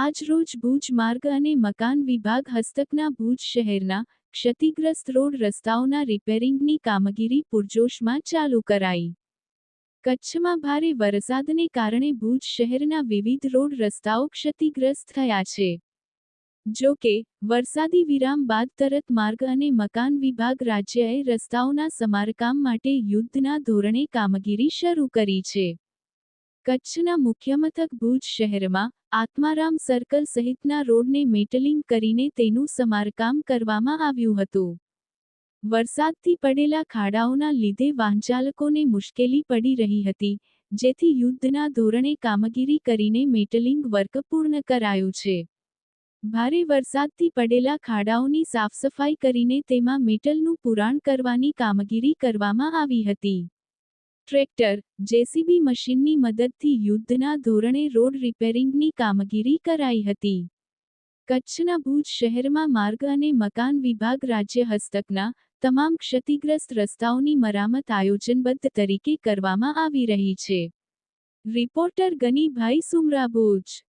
આજરોજ ભુજ માર્ગ અને મકાન વિભાગ હસ્તકના ભુજ શહેરના ક્ષતિગ્રસ્ત રોડ રસ્તાઓના રિપેરિંગની કામગીરી પૂરજોશમાં ચાલુ કરાઈ. કચ્છમાં ભારે વરસાદને કારણે ભુજ શહેરના વિવિધ રોડ રસ્તાઓ ક્ષતિગ્રસ્ત થયા છે. જો કે, વરસાદી વિરામ બાદ તરત માર્ગ અને મકાન વિભાગ રાજ્યએ રસ્તાઓના સમારકામ માટે યુદ્ધના ધોરણે કામગીરી શરૂ કરી છે. કચ્છના મુખ્યમથક ભુજ શહેરમાં આત્મારામ સર્કલ સહિતના રોડને મેટલિંગ કરીને તેનું સમારકામ કરવામાં આવ્યું હતું. વરસાદથી પડેલા ખાડાઓના લીધે વાહનચાલકોને મુશ્કેલી પડી રહી હતી, જેથી યુદ્ધના ધોરણે કામગીરી કરીને મેટલિંગ વર્ક પૂર્ણ કરાયું છે. ભારે વરસાદથી પડેલા ખાડાઓની સાફસફાઈ કરીને તેમાં મેટલનું પુરાણ કરવાની કામગીરી કરવામાં આવી હતી. ટ્રેક્ટર, જેસીબી મશીનની મદદથી યુદ્ધના ધોરણે રોડ રિપેરિંગની કામગીરી કરાઈ હતી. કચ્છના ભુજ શહેરમાં માર્ગ અને મકાન વિભાગ રાજ્ય હસ્તકના તમામ ક્ષતિગ્રસ્ત રસ્તાઓની મરામત આયોજનબદ્ધ તરીકે કરવામાં આવી રહી છે. રિપોર્ટર ગનીભાઈ સુમરા, ભુજ.